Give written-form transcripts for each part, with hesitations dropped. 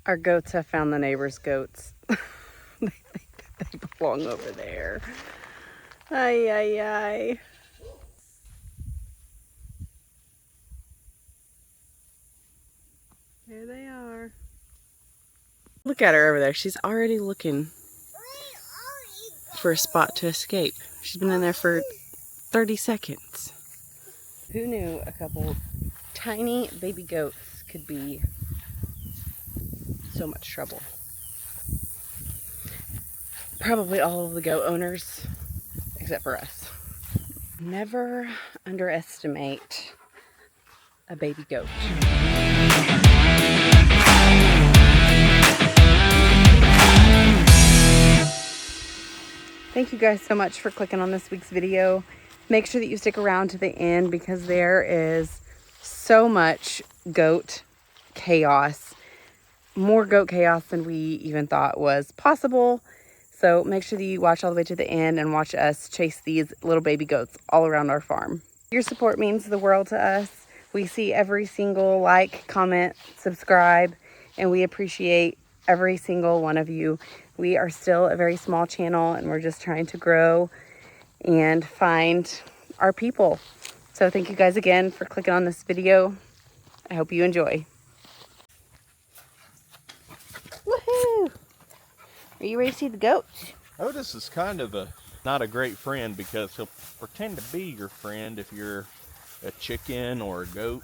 Our goats have found the neighbor's goats. They think that they belong over there. Ay, ay, ay. There they are. Look at her over there. She's already looking for a spot to escape. She's been in there for 30 seconds. Who knew a couple tiny baby goats could be so much trouble? Probably all of the goat owners, except for us. Never underestimate a baby goat. Thank you guys so much for clicking on this week's video. Make sure that you stick around to the end because there is so much goat chaos. More goat chaos than we even thought was possible. So make sure that you watch all the way to the end and watch us chase these little baby goats all around our farm. Your support means the world to us. We see every single like, comment, subscribe, and we appreciate every single one of you. We are still a very small channel and we're just trying to grow and find our people. So thank you guys again for clicking on this video. I hope you enjoy. Woohoo! Are you ready to see the goats? Otis is kind of not a great friend because he'll pretend to be your friend if you're a chicken or a goat.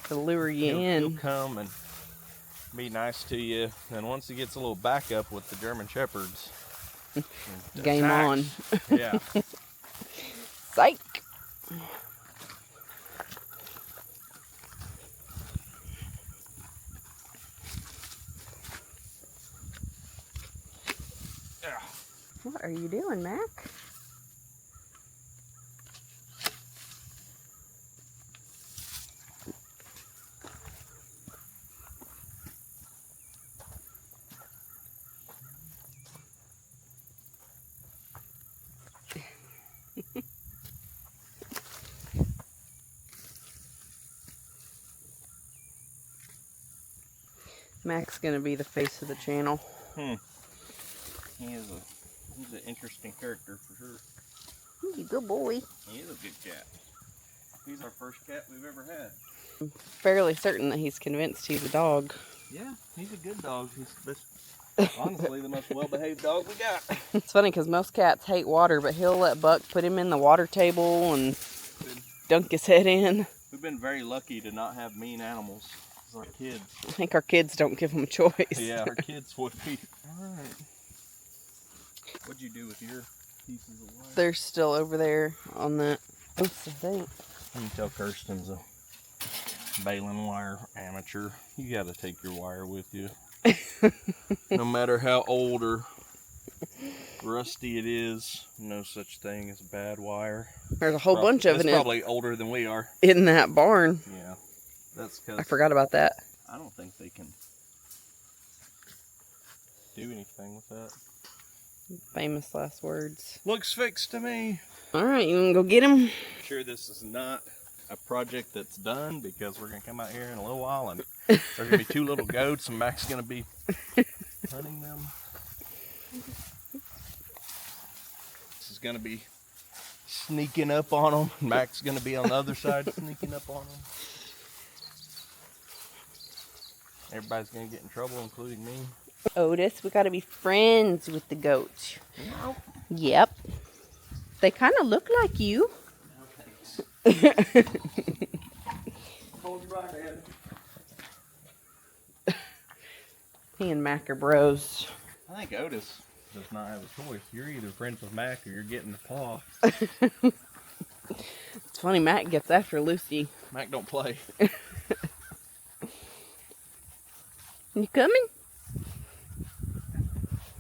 To lure you in. He'll come and be nice to you. And once he gets a little backup with the German Shepherds, game on. Yeah. Psych. What are you doing, Mac? Mac's gonna be the face of the channel. He's an interesting character for sure. He's a good boy. He is a good cat. He's our first cat we've ever had. I'm fairly certain that he's convinced he's a dog. Yeah, he's a good dog. He's honestly the most well-behaved dog we got. It's funny because most cats hate water, but he'll let Buck put him in the water table and dunk his head in. We've been very lucky to not have mean animals. Our kids. I think our kids don't give them a choice. Yeah, our kids would be. Alright. What'd you do with your pieces of wire? They're still over there on that. I think. You can tell Kirsten's a baling wire amateur. You gotta take your wire with you. No matter how old or rusty it is, no such thing as bad wire. There's a whole bunch of it. It's probably older than we are. In that barn. Yeah. That's because I forgot about that. I don't think they can do anything with that. Famous last words. Looks fixed to me. Alright, you wanna go get him? I'm sure this is not a project that's done because we're gonna come out here in a little while and there's gonna be two little goats and Mac's gonna be hunting them. This is gonna be sneaking up on them. Mac's gonna be on the other side sneaking up on them. Everybody's gonna get in trouble, including me. Otis, we gotta be friends with the goats. No. Yep. They kind of look like you. No thanks. Hold your right hand. He and Mac are bros. I think Otis does not have a choice. You're either friends with Mac or you're getting the paw. It's funny, Mac gets after Lucy. Mac don't play. You coming?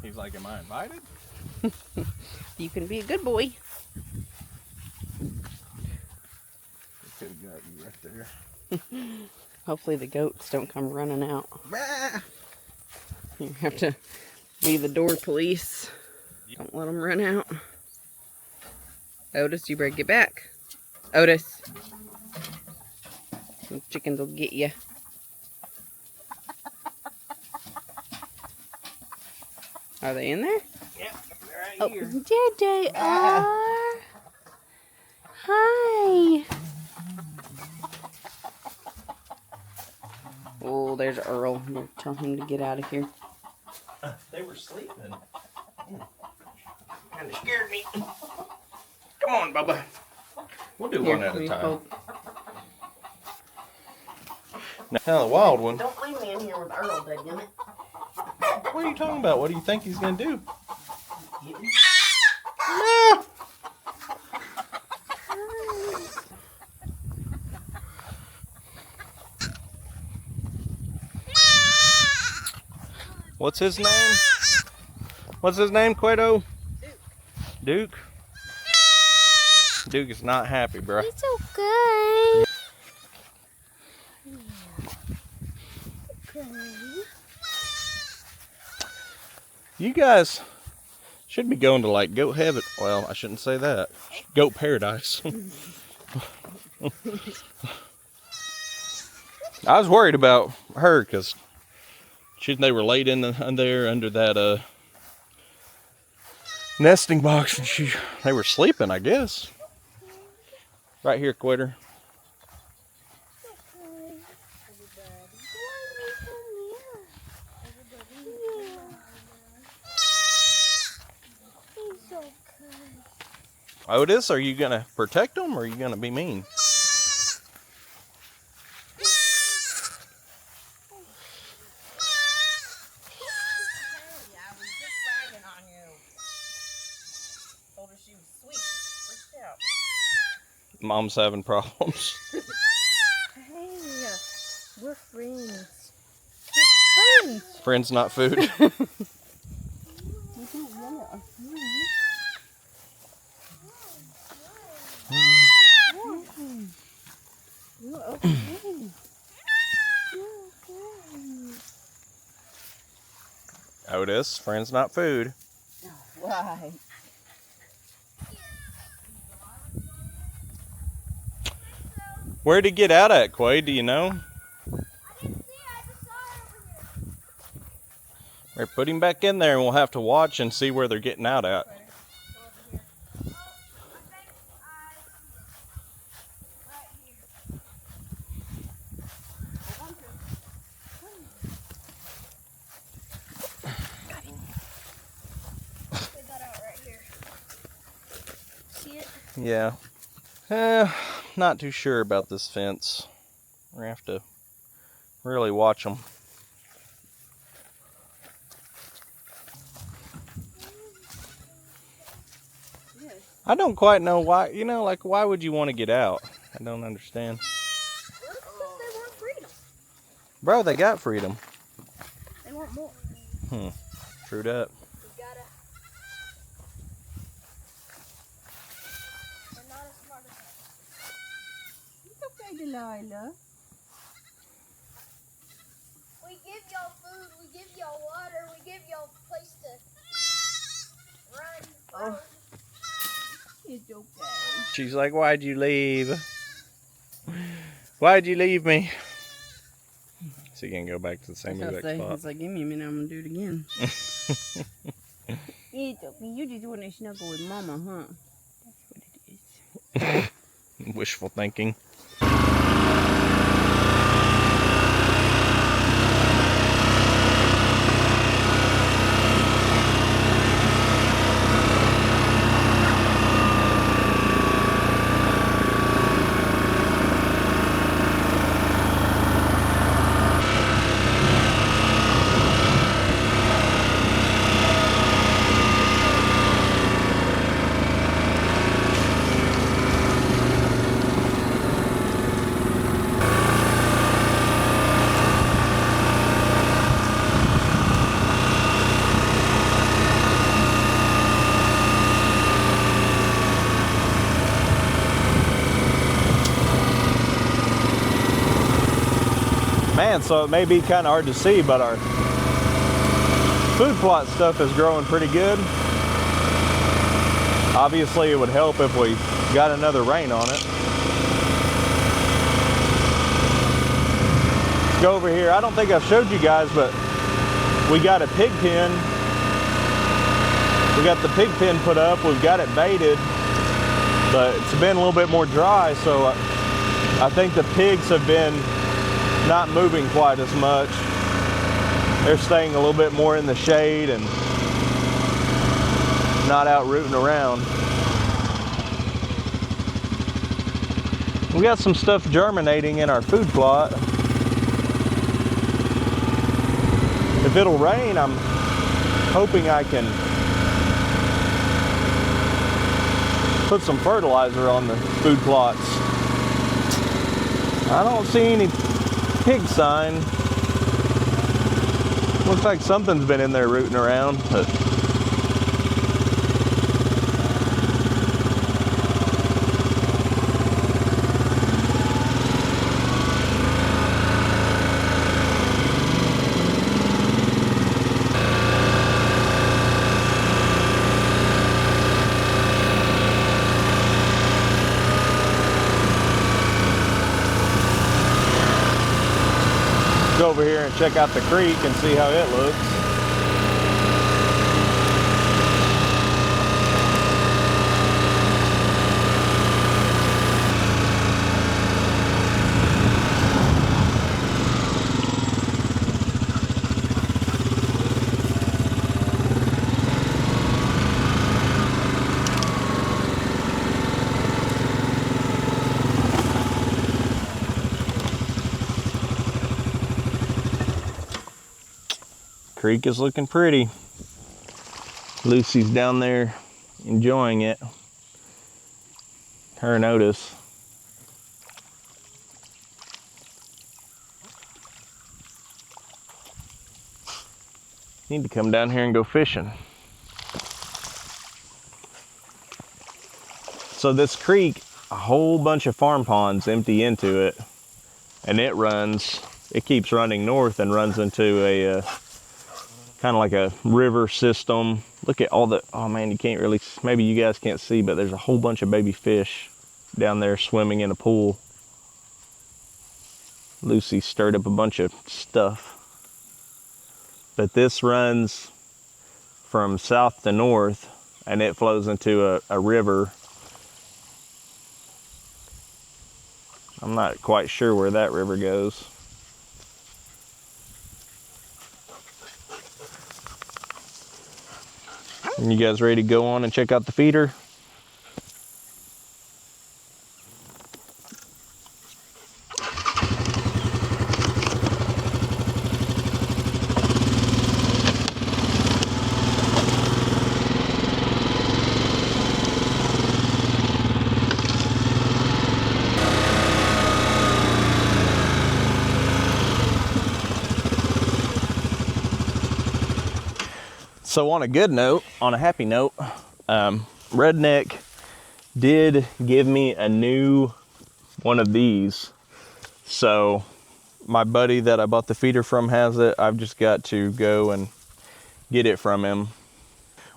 He's like, am I invited? You can be a good boy. He could have got you right there. Hopefully the goats don't come running out. You have to be the door police. Don't let them run out. Otis, you better get back. Otis. Some chickens will get you. Are they in there? Yep, they're right Oh, here. there they are. Hi. Oh, there's Earl. We'll tell him to get out of here. They were sleeping. Kind of scared me. Come on, Bubba. We'll do Here, one at a time. hold. Now the wild one. Don't leave me in here with Earl, dadgummit. What are you talking about? What do you think he's gonna do? No. What's his name? What's his name, Quedo? Duke. Duke is not happy, bro. It's okay. You guys should be going to like goat heaven. Well, I shouldn't say that. Goat paradise. I was worried about her because they were laid in there under that nesting box, and they were sleeping, I guess. Right here, Quitter. Otis, are you gonna protect them or are you gonna be mean? Mom's having problems. Hey, we're friends. We're friends. Friends, not food. We don't yell at our friends. You're okay. Otis, friends, not food. Right. Where'd he get out at, Quade? Do you know? Or put him back in there and we'll have to watch and see where they're getting out at. Yeah. Not too sure about this fence. We're gonna have to really watch them. I don't quite know why, like why would you want to get out? I don't understand. Because they want freedom. Bro, they got freedom. They want more. Trued up. We gotta. They're not as smart as us. It's okay, Delilah. We give y'all food, we give y'all water, we give y'all a place to run. It's okay. She's like, why'd you leave? Why'd you leave me? So you can go back to the same exact spot. It's like, give me a minute, I'm gonna do it again. It's okay. You just want to snuggle with Mama, huh? That's what it is. Wishful thinking. Man, so it may be kind of hard to see, but our food plot stuff is growing pretty good. Obviously, it would help if we got another rain on it. Let's go over here. I don't think I've showed you guys, but we got a pig pen We got the pig pen put up, we've got it baited, but it's been a little bit more dry, so I think the pigs have been not moving quite as much. They're staying a little bit more in the shade and not out rooting around. We got some stuff germinating in our food plot. If it'll rain, I'm hoping I can put some fertilizer on the food plots. I don't see any pig sign. Looks like something's been in there rooting around, but go over here and check out the creek and see how it looks. Creek is looking pretty. Lucy's down there enjoying it. Her and Otis. Need to come down here and go fishing. So this creek, a whole bunch of farm ponds empty into it, and it keeps running north and runs into a kind of like a river system. Look at all the, oh man, you can't really, maybe you guys can't see, but there's a whole bunch of baby fish down there swimming in a pool. Lucy stirred up a bunch of stuff. But this runs from south to north, and it flows into a river. I'm not quite sure where that river goes. And you guys ready to go on and check out the feeder? So on a good note, on a happy note, Redneck did give me a new one of these. So my buddy that I bought the feeder from has it. I've just got to go and get it from him.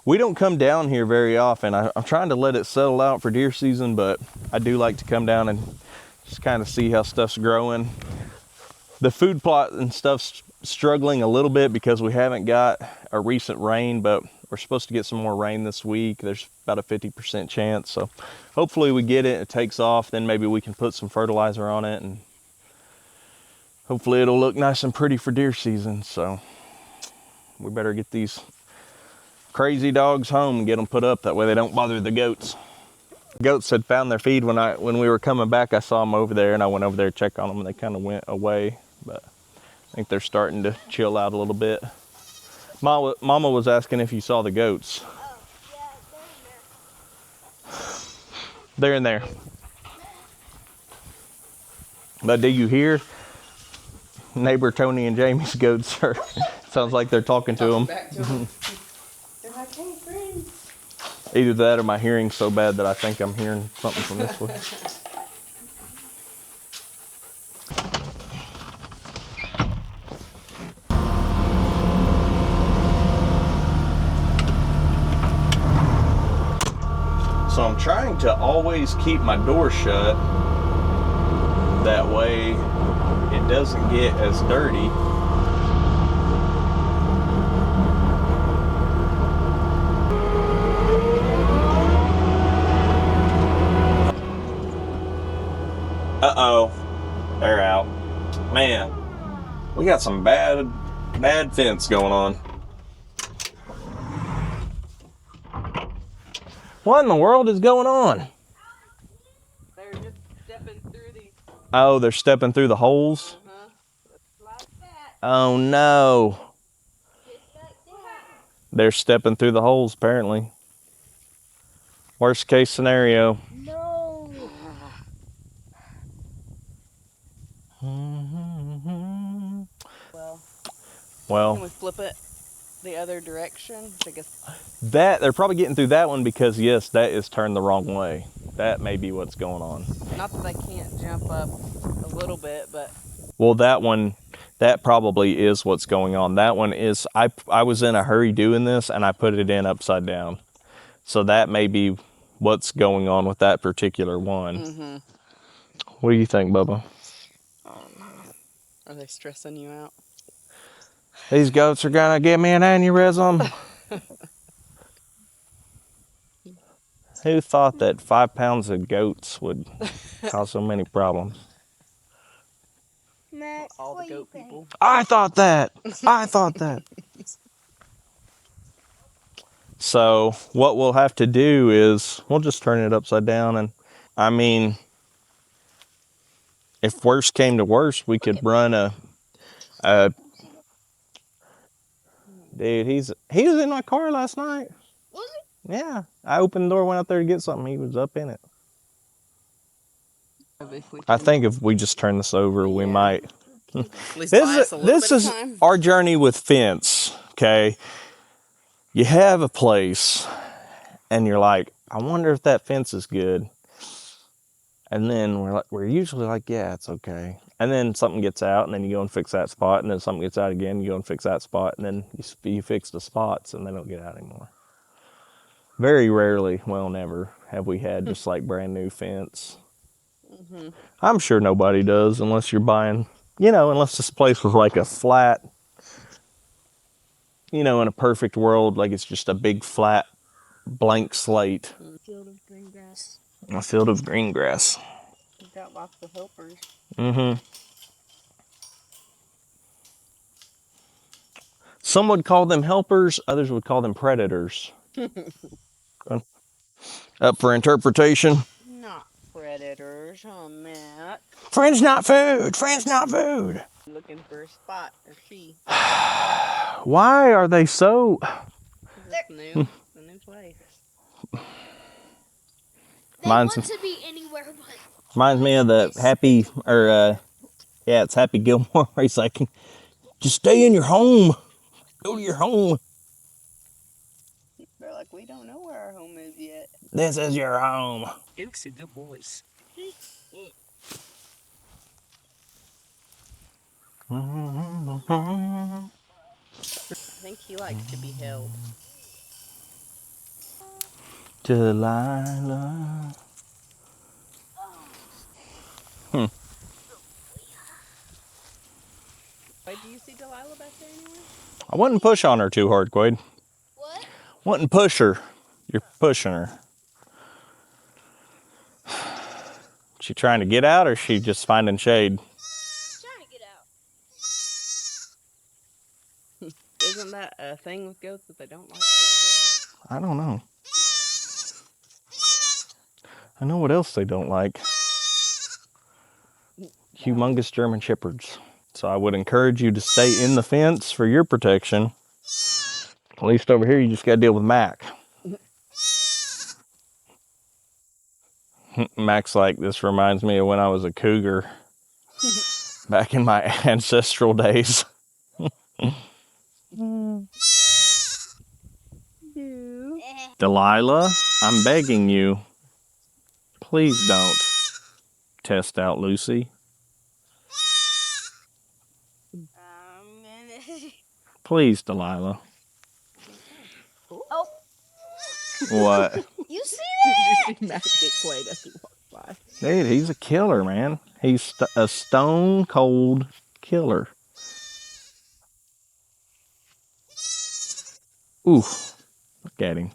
We don't come down here very often. I'm trying to let it settle out for deer season, but I do like to come down and just kind of see how stuff's growing. The food plot and stuff's struggling a little bit because we haven't got a recent rain, but we're supposed to get some more rain this week. There's about a 50% chance, so hopefully we get it, it takes off, then maybe we can put some fertilizer on it, and hopefully it'll look nice and pretty for deer season. So we better get these crazy dogs home and get them put up, that way they don't bother the goats. Goats had found their feed when we were coming back. I saw them over there, and I went over there to check on them, and they kind of went away, but I think they're starting to chill out a little bit. Mama was asking if you saw the goats. Oh, yeah, they're in there. They're in there. But do you hear neighbor Tony and Jamie's goats? Sounds like they're talking to them. Back to them. They're like, hey, friends. Either that or my hearing's so bad that I think I'm hearing something from this way. So I'm trying to always keep my door shut. That way it doesn't get as dirty. We got some bad fence going on. What in the world is going on? They're just stepping through these. Oh, they're stepping through the holes? Like that. Oh no. Just like that. They're stepping through the holes apparently. Worst case scenario. No. Well, Well, can we flip it the other direction? Which I guess. that they're probably getting through that one because yes, that is turned the wrong way. That may be what's going on. Not that they can't jump up a little bit, but Well, that one, that probably is what's going on. That one is, I was in a hurry doing this and I put it in upside down. So that may be what's going on with that particular one. What do you think, Bubba? are they stressing you out? These goats are gonna give me an aneurysm. Who thought that 5 pounds of goats would cause so many problems? Max, All what the do you goat think? people. I thought that. So what we'll have to do is we'll just turn it upside down. And I mean, if worst came to worst, we could run a dude, he was in my car last night. Was Yeah. I opened the door, went out there to get something. He was up in it. I think if we just turn this over, we might. At least buy us a little bit of time. Our journey with fence, okay? You have a place and you're like, I wonder if that fence is good. And then we're usually like, yeah, it's okay. And then something gets out and then you go and fix that spot. And then something gets out again, you go and fix that spot. And then you fix the spots and they don't get out anymore. Very rarely, well, never, have we had just like brand new fence. I'm sure nobody does unless you're buying, unless this place was like a flat, in a perfect world, like it's just a big flat blank slate. field of green grass. A field of green grass. We've got lots of helpers. Some would call them helpers, others would call them predators. Up for interpretation. Not predators, huh, Matt? Friends not food. Friends not food. Looking for a spot, or she. Why are they so... It's new. The new place. They want to be anywhere but. Reminds me of the Happy, it's Happy Gilmore. He's like, just stay in your home. Go to your home. They're like, we don't know where our home is yet. This is your home. Dukes are good boys. I think he likes to be held. Delilah. Wait, do you see Delilah back there anywhere? I wouldn't push on her too hard, Quade. What? Wouldn't push her. You're pushing her. She trying to get out or is she just finding shade? Trying to get out. Isn't that a thing with goats that they don't like horses? I don't know. I know what else they don't like. Humongous German Shepherds. So I would encourage you to stay in the fence for your protection. At least over here, you just got to deal with Mac. Mac's like, this reminds me of when I was a cougar back in my ancestral days. Delilah, I'm begging you, please don't test out Lucy. Please, Delilah. Oh, What? you see Did you see Matt get Quaid as he walked by? Dude, he's a killer, man. He's a stone cold killer. Ooh, look at him.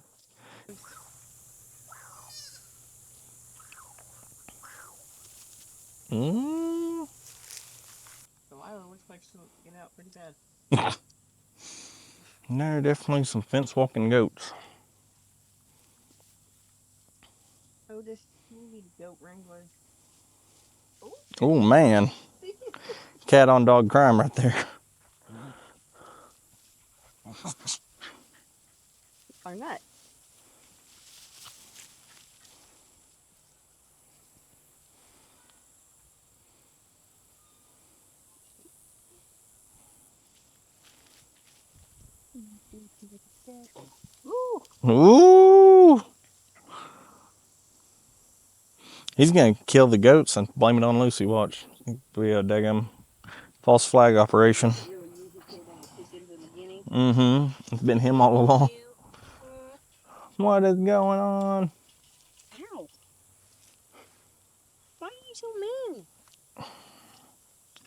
Delilah looks like to get out pretty bad. There are definitely some fence walking goats. Oh, this teeny goat wrangler. Oh man, cat on dog crime right there. Our nut. Ooh. Ooh! He's gonna kill the goats and blame it on Lucy. Watch. Be a daggum false flag operation. Mm-hmm. It's been him all along. What is going on? Ow. Why are you so mean?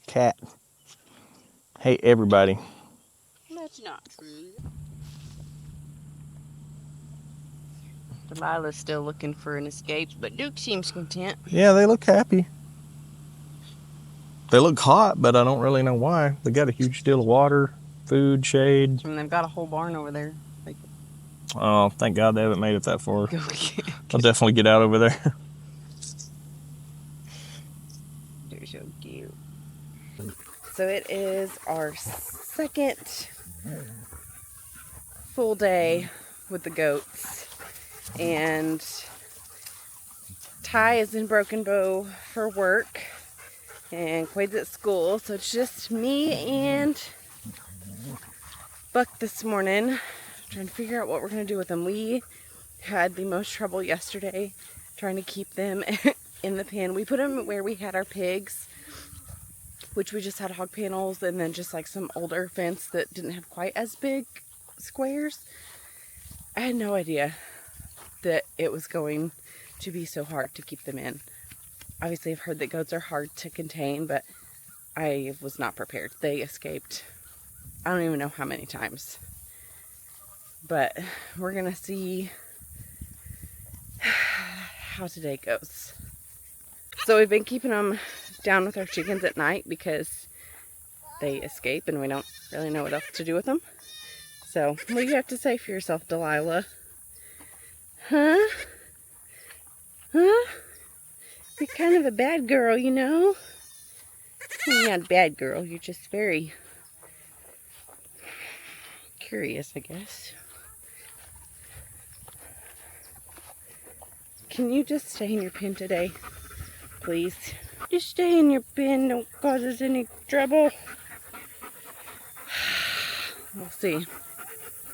Cat. Hate everybody. That's not true. Delilah's still looking for an escape, but Duke seems content. Yeah, they look happy. They look hot, but I don't really know why. They got a huge deal of water, food, shade. And they've got a whole barn over there. Like, Oh, thank God they haven't made it that far. go get. I'll definitely get out over there. They're so cute. So it is our second full day with the goats. And Ty is in Broken Bow for work. And Quaid's at school. So it's just me and Buck this morning. Trying to figure out what we're going to do with them. We had the most trouble yesterday trying to keep them in the pen. We put them where we had our pigs, which we just had hog panels and then just like some older fence that didn't have quite as big squares. I had no idea that it was going to be so hard to keep them in. Obviously, I've heard that goats are hard to contain, but I was not prepared. They escaped, I don't even know how many times. But we're going to see how today goes. So we've been keeping them down with our chickens at night because they escape and we don't really know what else to do with them. So what do you have to say for yourself, Delilah? Huh? Huh? You're kind of a bad girl, you know? You're not a bad girl, you're just very curious, I guess. Can you just stay in your pen today, please? Just stay in your pen, don't cause us any trouble. We'll see.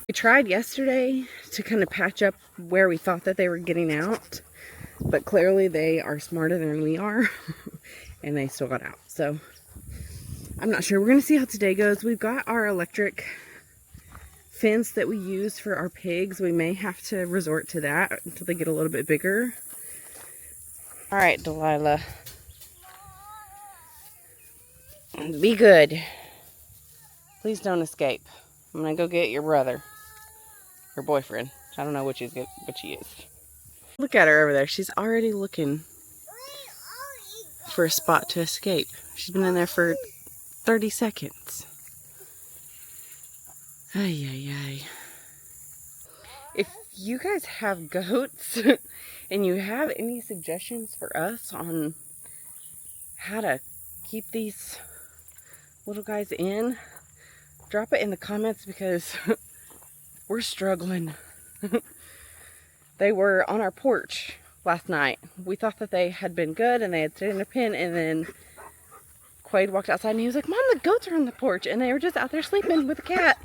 We tried yesterday to kind of patch up where we thought that they were getting out, but clearly they are smarter than we are, and they still got out. So I'm not sure. We're going to see how today goes. We've got our electric fence that we use for our pigs. We may have to resort to that until they get a little bit bigger. All right, Delilah. Be good. Please don't escape. I'm going to go get your brother. Her boyfriend. I don't know which is, but she is. Look at her over there. She's already looking for a spot to escape. She's been in there for 30 seconds. Ay, ay, ay. If you guys have goats and you have any suggestions for us on how to keep these little guys in, drop it in the comments because we're struggling. They were on our porch last night. We thought that they had been good and they had stayed in a pen, and then Quaid walked outside and he was like, Mom, the goats are on the porch, and they were just out there sleeping with the cat.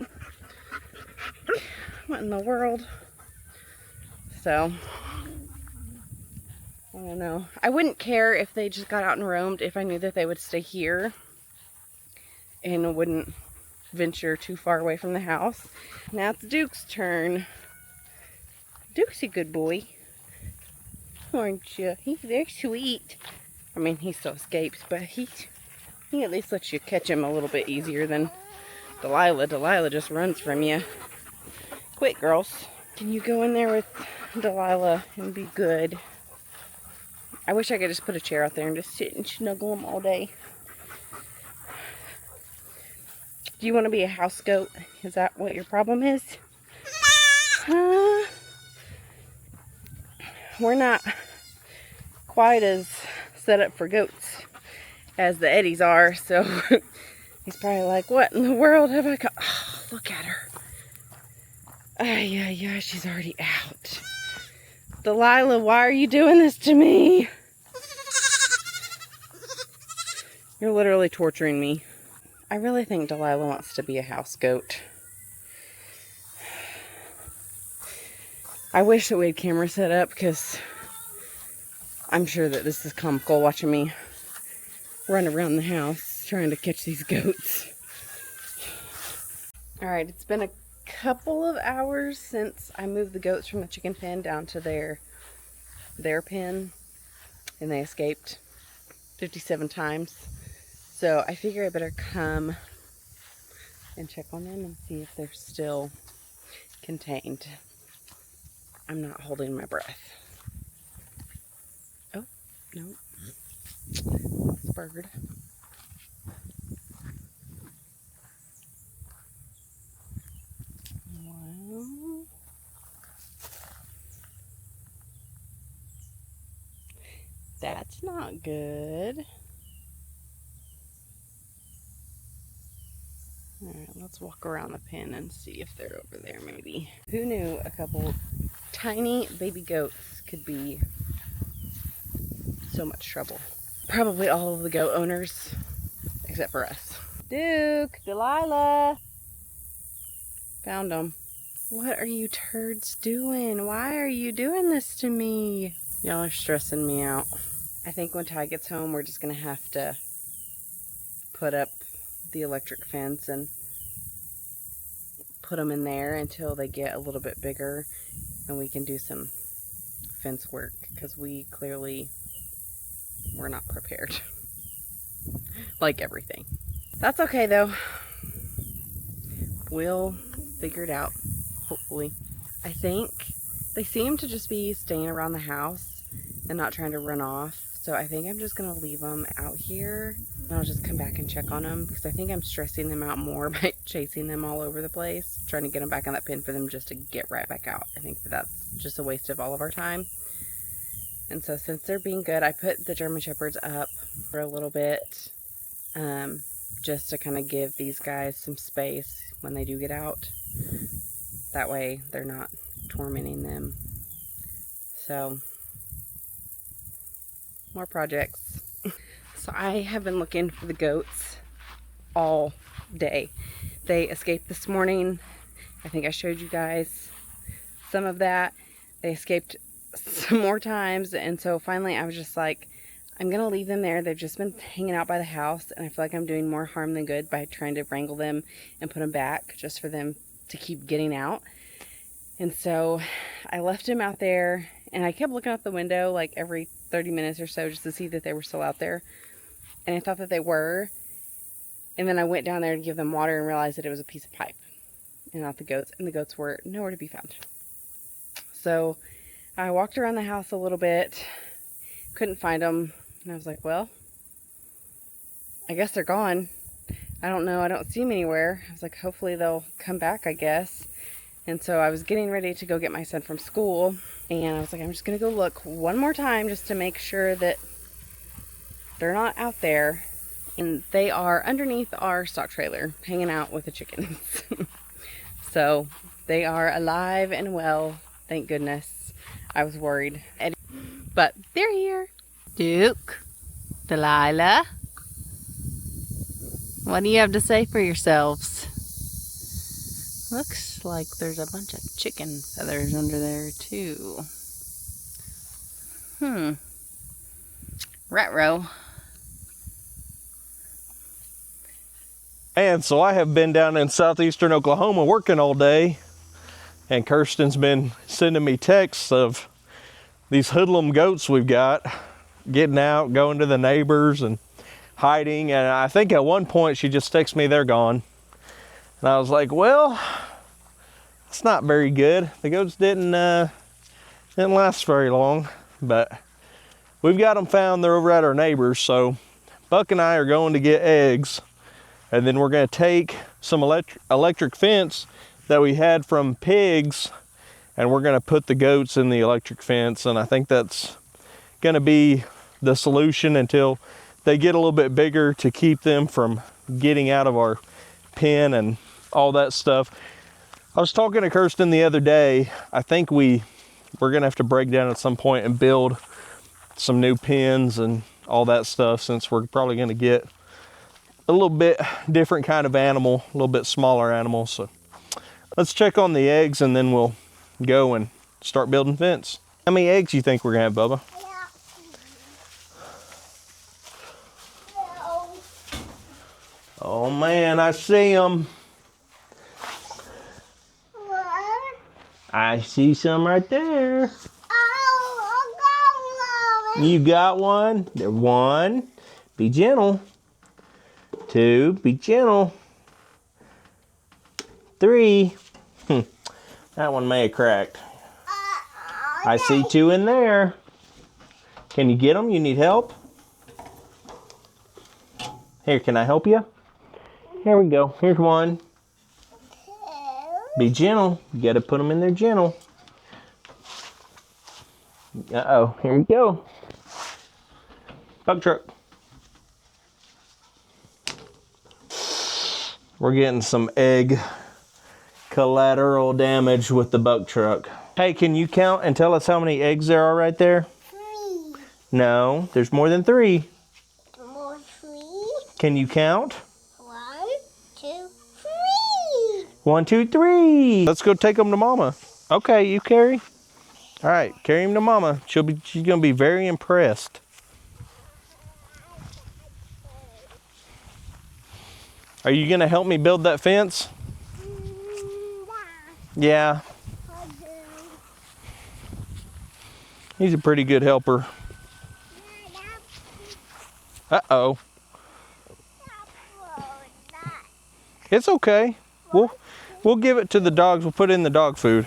What in the world? So, I don't know. I wouldn't care if they just got out and roamed if I knew that they would stay here and wouldn't venture too far away from the house. Now it's Duke's turn. Duke's a good boy, aren't you? They're sweet. I mean, he still escapes, but he at least lets you catch him a little bit easier than Delilah. Delilah just runs from you. Quit, girls. Can you go in there with Delilah and be good? I wish I could just put a chair out there and just sit and snuggle them all day. Do you want to be a house goat? Is that what your problem is? We're not quite as set up for goats as the Eddies are, so he's probably like, what in the world have I got? Oh, look at her. Yeah, she's already out. Delilah, why are you doing this to me? You're literally torturing me. I really think Delilah wants to be a house goat. I wish that we had cameras set up because I'm sure that this is comical watching me run around the house trying to catch these goats. Alright, it's been a couple of hours since I moved the goats from the chicken pen down to their pen, and they escaped 57 times. So I figure I better come and check on them and see if they're still contained. I'm not holding my breath. Oh, no. Lost bird. Well, that's not good. Alright, let's walk around the pen and see if they're over there maybe. Who knew a couple tiny baby goats could be so much trouble? Probably all of the goat owners, except for us. Duke, Delilah. Found them. What are you turds doing? Why are you doing this to me? Y'all are stressing me out. I think when Ty gets home, we're just gonna have to put up the electric fence and put them in there until they get a little bit bigger and we can do some fence work, because we clearly were not prepared. Like everything. That's okay though. We'll figure it out, hopefully. I think they seem to just be staying around the house and not trying to run off. So I think I'm just gonna leave them out here and I'll just come back and check on them, because I think I'm stressing them out more by chasing them all over the place, trying to get them back on that pen for them just to get right back out. I think that that's just a waste of all of our time. And so since they're being good, I put the German Shepherds up for a little bit, just to kind of give these guys some space when they do get out. That way they're not tormenting them. So, more projects. So I have been looking for the goats all day. They escaped this morning. I think I showed you guys some of that. They escaped some more times, and so finally I was just like, I'm gonna leave them there. They've just been hanging out by the house, and I feel like I'm doing more harm than good by trying to wrangle them and put them back just for them to keep getting out. And so I left them out there, and I kept looking out the window like every 30 minutes or so just to see that they were still out there. And I thought that they were, and then I went down there to give them water and realized that it was a piece of pipe and not the goats, and the goats were nowhere to be found. So I walked around the house a little bit, couldn't find them, and I was like, well, I guess they're gone. I don't know, I don't see them anywhere. I was like, hopefully they'll come back, I guess. And so I was getting ready to go get my son from school, and I was like, I'm just gonna go look one more time just to make sure that they're not out there. And they are underneath our stock trailer, hanging out with the chickens. So they are alive and well, thank goodness. I was worried, but they're here. Duke, Delilah, what do you have to say for yourselves? Looks like there's a bunch of chicken feathers under there too. Ruh-roh. And so I have been down in southeastern Oklahoma working all day, and Kirsten's been sending me texts of these hoodlum goats we've got getting out, going to the neighbors and hiding. And I think at one point she just texted me they're gone. And I was like, well, that's not very good. The goats didn't last very long, but we've got them found. They're over at our neighbors. So Buck and I are going to get eggs And then we're going to take some electric fence that we had from pigs, and we're going to put the goats in the electric fence. And I think that's going to be the solution until they get a little bit bigger, to keep them from getting out of our pen and all that stuff. I was talking to Kirsten the other day. I think we're going to have to break down at some point and build some new pens and all that stuff, since we're probably going to get a little bit different kind of animal, a little bit smaller animal. So let's check on the eggs, and then we'll go and start building fence. How many eggs you think we're gonna have, Bubba? Oh man, I see them. What? I see some right there. Oh, I got one. You got one? There, one. Be gentle. Two. Be gentle. Three. That one may have cracked. I see two in there. Can you get them? You need help? Here, can I help you? Here we go. Here's one. Be gentle. You gotta put them in there gentle. Uh-oh. Here we go. Buck truck. We're getting some egg collateral damage with the buck truck. Hey, can you count and tell us how many eggs there are right there? 3. No, there's more than 3. More 3. Can you count? 1, 2, 3. 1, 2, 3. Let's go take them to Mama. Okay, you carry. All right, carry him to Mama. She's gonna be very impressed. Are you gonna help me build that fence? Yeah. He's a pretty good helper. Uh-oh. It's okay. We'll give it to the dogs. We'll put it in the dog food.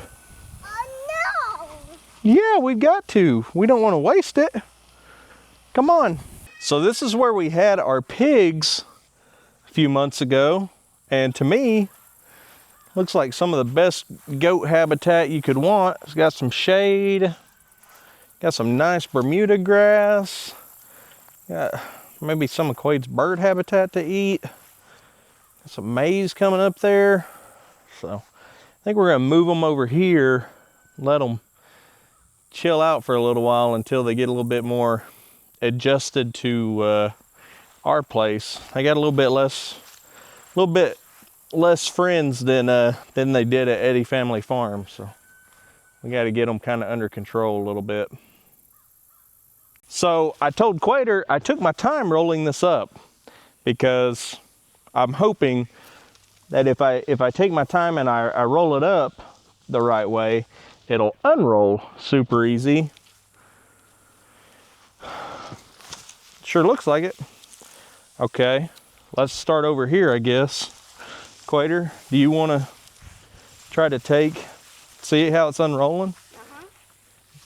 Oh no! Yeah, we've got to. We don't want to waste it. Come on. So this is where we had our pigs a few months ago. And to me, looks like some of the best goat habitat you could want. It's got some shade. Got some nice Bermuda grass. Got maybe some of Quade's bird habitat to eat. Got some maize coming up there. So I think we're gonna move them over here, let them chill out for a little while until they get a little bit more adjusted to our place. They got a little bit less friends than they did at Eddie Family Farm. So we got to get them kind of under control a little bit. So I told Quader I took my time rolling this up because I'm hoping that if I take my time and I roll it up the right way, it'll unroll super easy. Sure looks like it. Okay, let's start over here, I guess. Quader, do you want to try to see how it's unrolling? Uh-huh.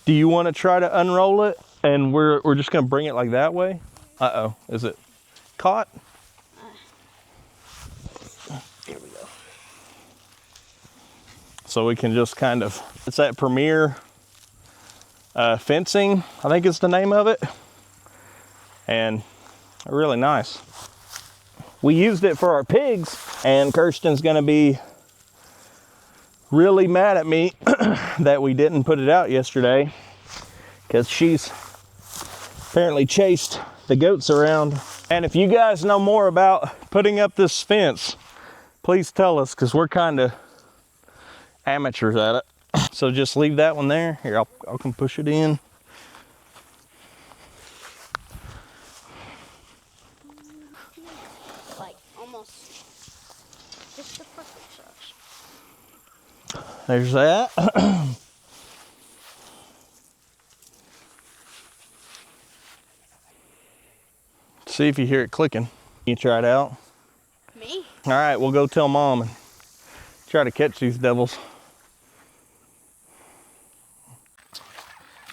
Do you want to try to unroll it? And we're just gonna bring it like that way? Uh-oh, is it caught? There we go. So we can just kind of, it's that Premier fencing, I think is the name of it. And really nice. We used it for our pigs, and Kirsten's gonna be really mad at me that we didn't put it out yesterday, because she's apparently chased the goats around. And if you guys know more about putting up this fence, please tell us, because we're kind of amateurs at it. So just leave that one there. Here, I'll come push it in. Like almost just the perfect size. There's that. See if you hear it clicking. You try it out. Me? All right, we'll go tell Mom and try to catch these devils.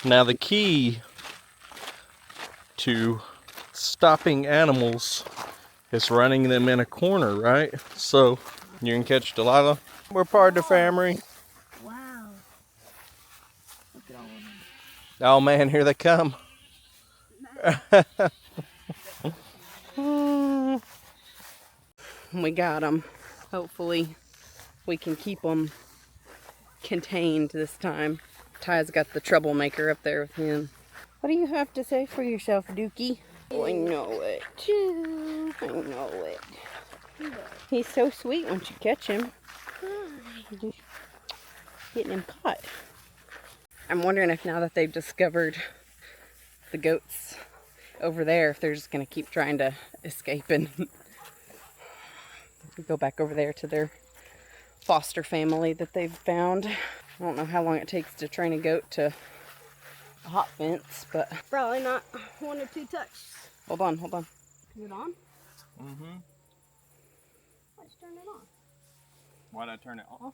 Now the key to stopping animals It's running them in a corner, right? So you can catch Delilah. We're part of the family. Wow. Look at all of them. Oh man, here they come. We got them. Hopefully we can keep them contained this time. Ty's got the troublemaker up there with him. What do you have to say for yourself, Dookie? Oh, I know it. I know it. He's so sweet once you catch him. Just getting him caught. I'm wondering if now that they've discovered the goats over there, if they're just going to keep trying to escape and go back over there to their foster family that they've found. I don't know how long it takes to train a goat to a hot fence, but Probably not 1 or 2 touches. hold on. Is it on? Mm-hmm. Let's turn it on. Why'd I turn it off?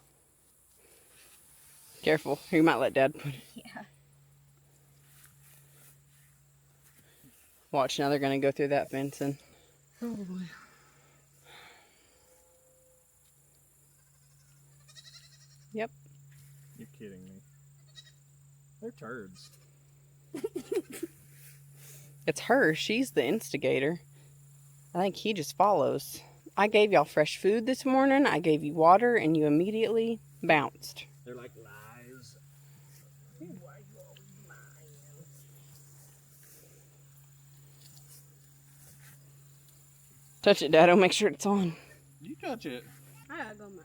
Careful, you might let Dad put it. Yeah. Watch, now they're going to go through that fence and Probably. yep. You're kidding me. They're turds. It's her. She's the instigator. I think he just follows. I gave y'all fresh food this morning. I gave you water, and you immediately bounced. They're like lies. Why you always lying? Touch it, Dado. Make sure it's on. You touch it. I gotta go, man.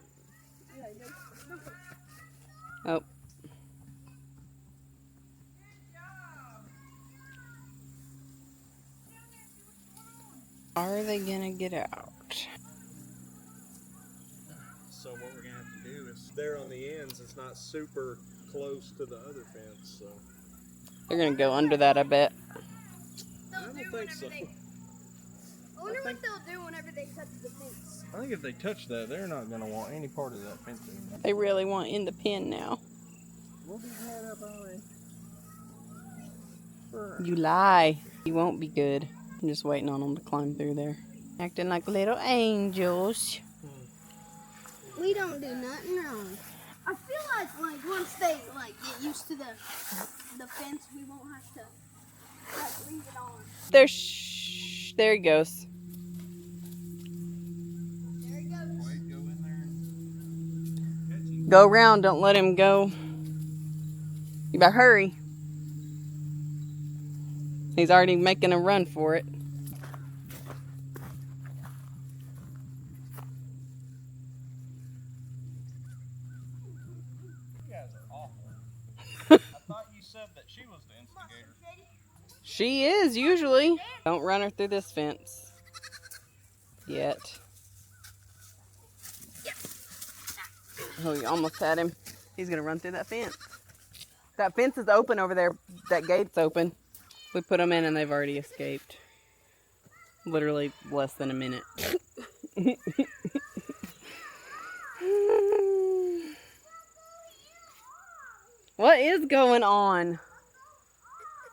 Oh. Are they gonna get out? So what we're gonna have to do is there on the ends. It's not super close to the other fence, so They're gonna go under that, I bet. I don't think so. I wonder what they'll do whenever they touch the fence. I think if they touch that, they're not gonna want any part of that fence anymore. They really want in the pen now. We'll be head up on You lie. You won't be good. I'm just waiting on them to climb through there. Acting like little angels. We don't do nothing wrong. I feel like once they get used to the fence, we won't have to leave it on. There he goes. There he goes. Wait, go in there. Go around. Don't let him go. You better hurry. He's already making a run for it. You guys are awful. I thought you said that she was the instigator. She is, usually. Don't run her through this fence. Yet. Oh, you almost had him. He's going to run through that fence. That fence is open over there. That gate's open. We put them in and they've already escaped. Literally less than a minute. What is going on?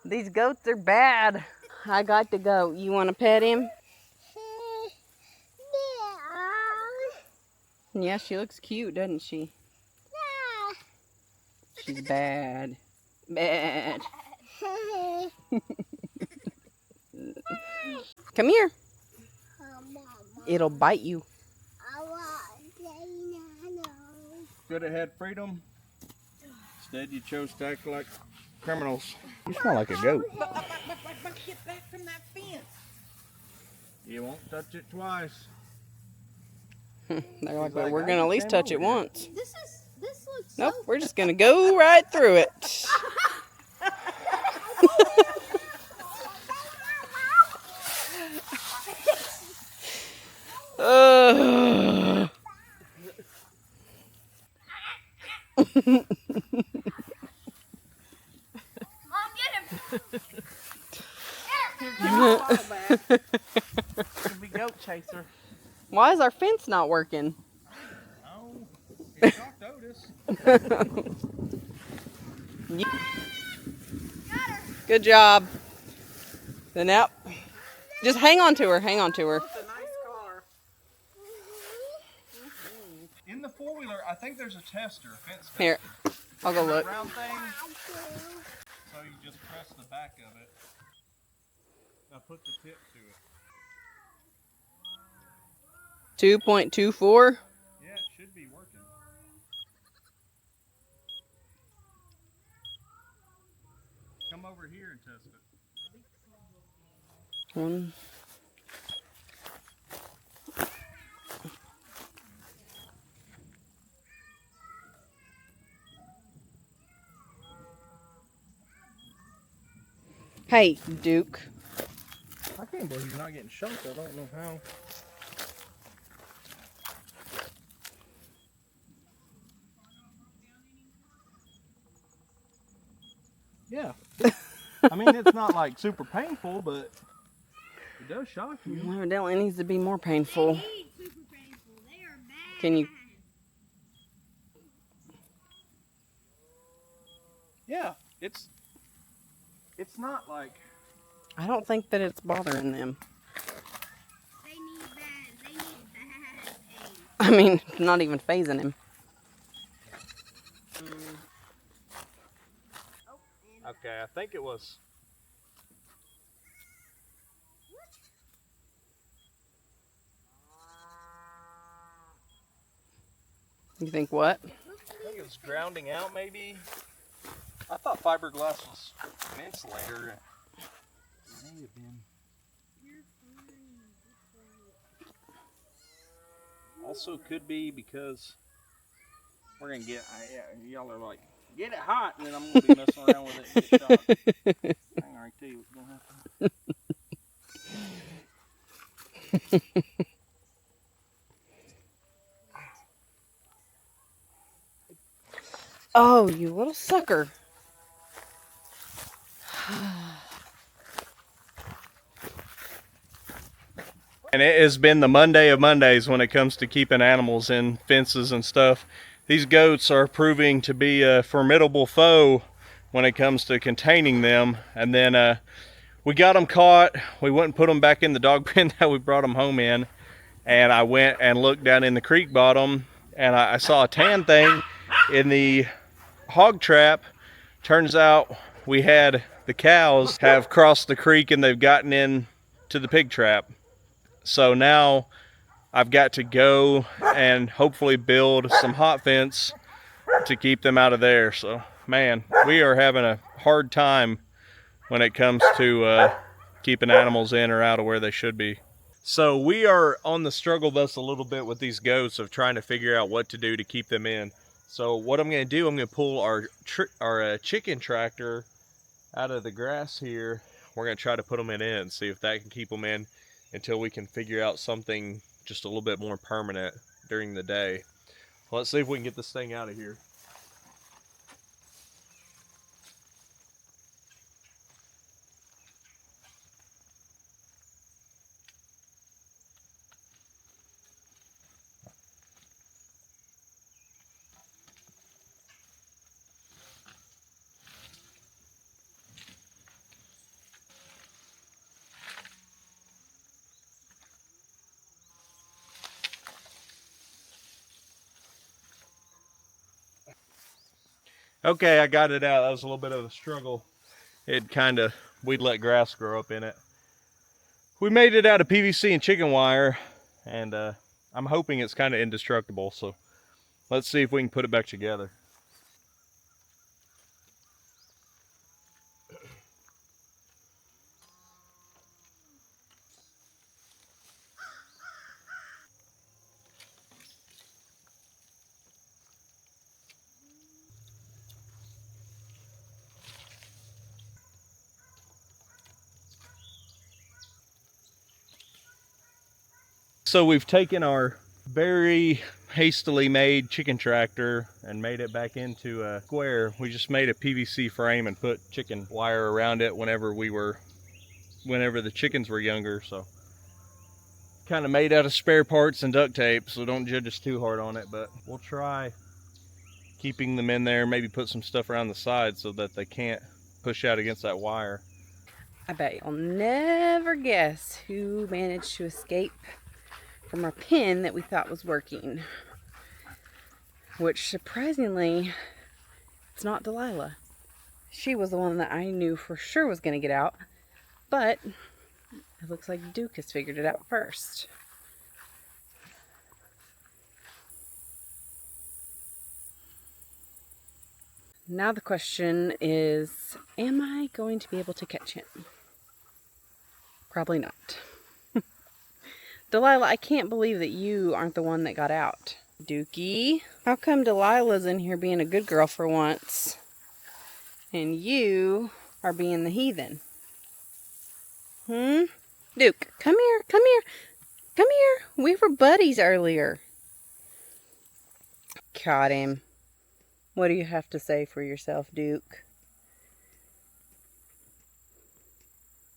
These goats are bad. I got to go. You want to pet him? Yeah, she looks cute, doesn't she? She's bad. Bad. Come here. It'll bite you. Could have had freedom. Instead, you chose to act like criminals. You smell like a goat. Get back from that fence. You won't touch it twice. They're like, well, we're going to at least touch it once. This looks Nope, so we're just going to go right through it. Mom, get him. Be goat chaser. Why is our fence not working? Oh, you talked Otis. Good job. Then now, just hang on to her. Hang on to her. It's a nice car. think there's a tester, a fence tester. Here, I'll go look. Round thing. So you just press the back of it. Now put the tip to it. 2.24. Yeah, it should be working. Come over here and test it. One. Hey, Duke. I can't believe he's not getting shunked. I don't know how. Yeah. I mean, it's not like super painful, but it does shock you. Evidently it needs to be more painful. They ain't super painful. They are bad. Can you? Yeah, it's not like. I don't think that it's bothering them. They need bad. They need bad pain. I mean, not even phasing him. Okay, I think it was. You think what? I think it was grounding out, maybe. I thought fiberglass was an insulator. It may have been. Also, could be because we're gonna get. Y'all are like, get it hot, and then I'm gonna be messing around with it and get shocked. Hang on, I tell you what's gonna happen. Oh, you little sucker. And it has been the Monday of Mondays when it comes to keeping animals in fences and stuff. These goats are proving to be a formidable foe when it comes to containing them. And then we got them caught. We went and put them back in the dog pen that we brought them home in. And I went and looked down in the creek bottom, and I saw a tan thing in the hog trap. Turns out we had the cows have crossed the creek and they've gotten in to the pig trap. So now I've got to go and hopefully build some hot fence to keep them out of there. So man, we are having a hard time when it comes to keeping animals in or out of where they should be. So we are on the struggle bus a little bit with these goats of trying to figure out what to do to keep them in. So what I'm going to do, I'm going to pull our chicken tractor out of the grass here. We're going to try to put them in and see if that can keep them in until we can figure out something just a little bit more permanent during the day. Let's see if we can get this thing out of here. Okay, I got it out. That was a little bit of a struggle. We'd let grass grow up in it. We made it out of PVC and chicken wire, and I'm hoping it's kind of indestructible. So let's see if we can put it back together. So we've taken our very hastily made chicken tractor and made it back into a square. We just made a PVC frame and put chicken wire around it whenever the chickens were younger. So kind of made out of spare parts and duct tape, so don't judge us too hard on it, but we'll try keeping them in there, maybe put some stuff around the side so that they can't push out against that wire. I bet you'll never guess who managed to escape from our pen that we thought was working. which surprisingly, it's not Delilah. She was the one that I knew for sure was going to get out, but it looks like Duke has figured it out first. Now the question is, am I going to be able to catch him? Probably not. Delilah, I can't believe that you aren't the one that got out. Dookie, how come Delilah's in here being a good girl for once, and you are being the heathen? Duke, come here, come here, come here. We were buddies earlier. Caught him. What do you have to say for yourself, Duke?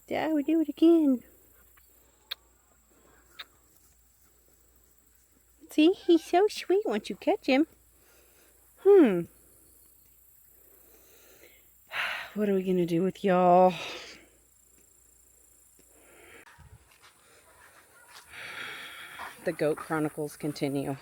Yeah, we do it again. See, he's so sweet once you catch him. What are we gonna do with y'all? The Goat Chronicles continue.